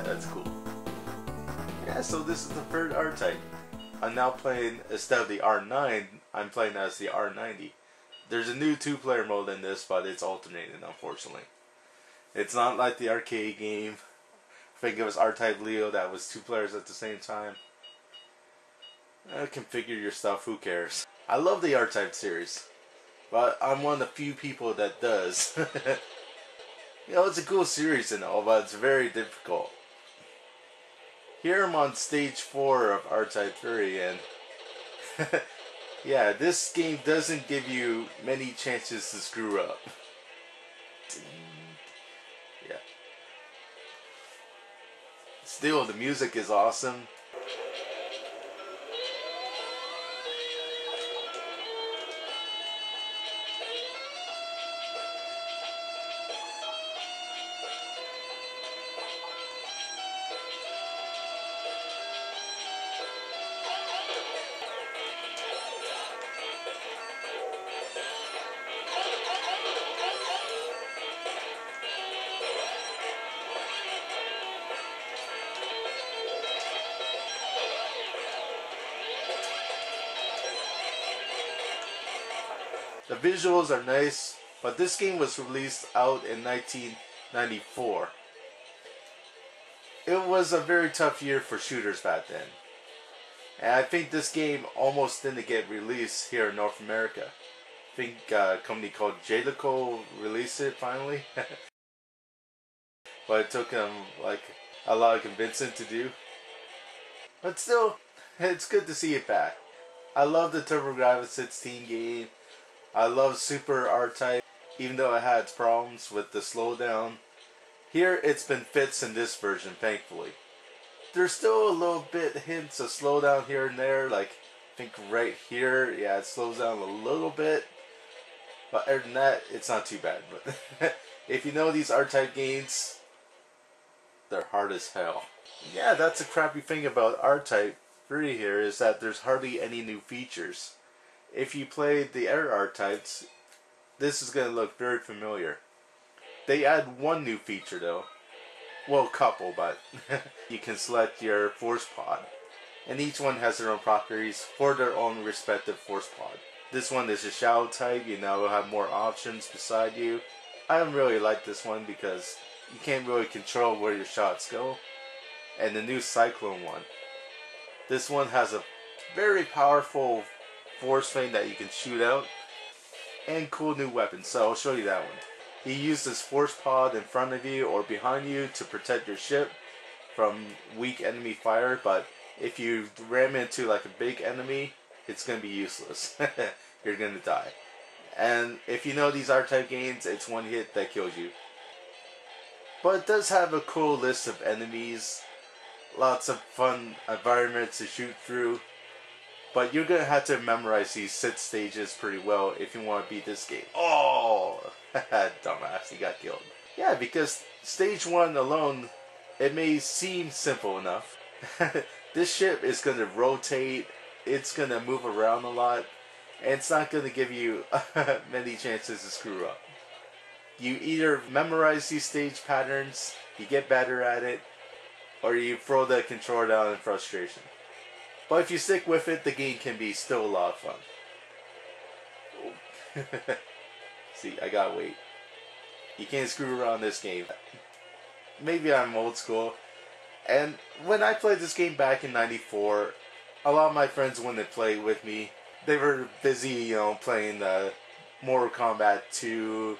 That's cool. Yeah, so this is the third R-Type. I'm now playing, instead of the R9, I'm playing as the R90. There's a new 2-player mode in this, but it's alternating, unfortunately. It's not like the arcade game. I think it was R-Type Leo that was 2 players at the same time. Configure your stuff, who cares? I love the R-Type series, but I'm one of the few people that does. You know, it's a cool series and all, but it's very difficult. Here I'm on stage 4 of R-Type 3, and yeah, this game doesn't give you many chances to screw up. Yeah. Still, the music is awesome. The visuals are nice, but this game was released out in 1994. It was a very tough year for shooters back then. And I think this game almost didn't get released here in North America. I think a company called Jaydeco released it finally. But it took them like a lot of convincing to do. But still, it's good to see it back. I love the TurboGrafx 16 game. I love Super R-Type, even though it had its problems with the slowdown. Here it's been fixed in this version, thankfully. There's still a little bit hints of slowdown here and there, like I think right here, yeah, it slows down a little bit. But other than that, it's not too bad. But if you know these R-Type games, they're hard as hell. Yeah, that's a crappy thing about R-Type 3 here, is that there's hardly any new features. If you played the other R-Types, this is going to look very familiar. They add one new feature though. Well, a couple, but you can select your force pod. And each one has their own properties for their own respective force pod. This one is a shadow type, you now have more options beside you. I don't really like this one because you can't really control where your shots go. And the new Cyclone one. This one has a very powerful force thing that you can shoot out, and cool new weapons, so I'll show you that one. You use this force pod in front of you or behind you to protect your ship from weak enemy fire, but if you ram into like a big enemy, it's going to be useless. You're going to die. And if you know these R-Type games, it's one hit that kills you. But it does have a cool list of enemies, lots of fun environments to shoot through. But you're going to have to memorize these 6 stages pretty well if you want to beat this game. Oh! Dumbass, he got killed. Yeah, because stage 1 alone, it may seem simple enough. This ship is going to rotate, it's going to move around a lot, and it's not going to give you many chances to screw up. You either memorize these stage patterns, you get better at it, or you throw the controller down in frustration. But if you stick with it, the game can be still a lot of fun. See, I gotta wait. You can't screw around this game. Maybe I'm old school. And when I played this game back in '94, a lot of my friends wouldn't play with me. They were busy, you know, playing Mortal Kombat 2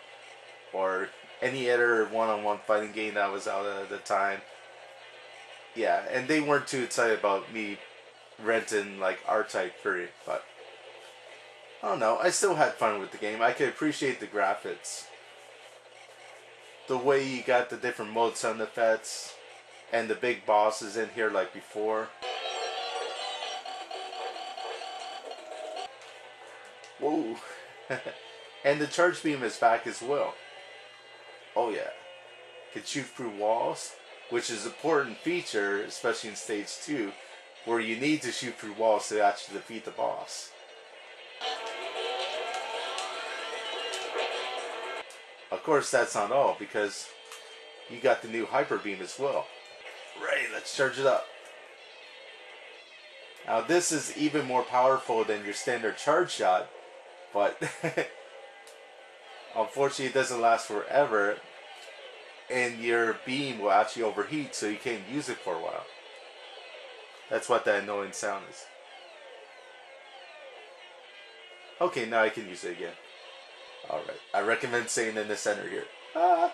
or any other one-on-one fighting game that was out at the time. Yeah, and they weren't too excited about me renting like R-Type 3, but I don't know, I still had fun with the game. I could appreciate the graphics, the way you got the different mode sound effects, and the big bosses in here like before. Whoa. And the charge beam is back as well. Oh yeah, can shoot through walls, which is an important feature, especially in stage 2, where you need to shoot through walls to actually defeat the boss. Of course, that's not all, because you got the new hyper beam as well. Right, let's charge it up. Now this is even more powerful than your standard charge shot, but unfortunately it doesn't last forever, and your beam will actually overheat, so you can't use it for a while. That's what that annoying sound is. Okay, now I can use it again. Alright, I recommend staying in the center here. Ah.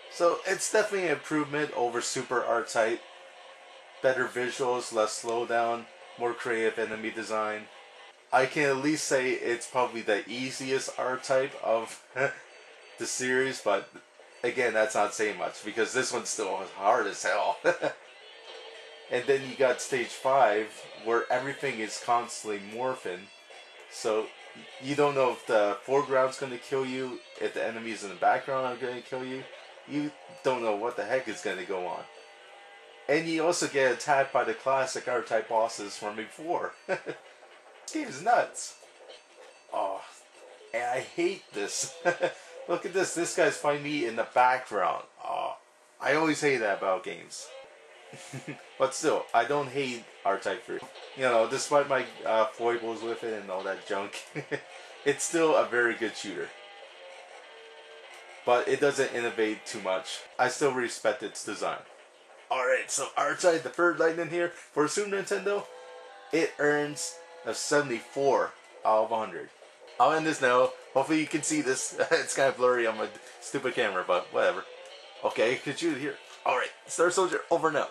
So it's definitely an improvement over Super R-Type. Better visuals, less slowdown, more creative enemy design. I can at least say it's probably the easiest R-Type of the series, but again, that's not saying much because this one's still hard as hell. And then you got stage 5 where everything is constantly morphing, so you don't know if the foreground's going to kill you, if the enemies in the background are going to kill you. You don't know what the heck is going to go on. And you also get attacked by the classic R-Type bosses from before. This game is nuts. Oh, and I hate this. Look at this. This guy's fighting me in the background. Oh, I always hate that about games. But still, I don't hate R-Type 3. You know, despite my foibles with it and all that junk, it's still a very good shooter. But it doesn't innovate too much. I still respect its design. Alright, so R-Type, the Third Lightning here, for Super Nintendo, it earns a 74 out of 100. I'll end this now. Hopefully you can see this. It's kind of blurry on my stupid camera, but whatever. Okay, I can shoot it here. Alright, Star Soldier, over now.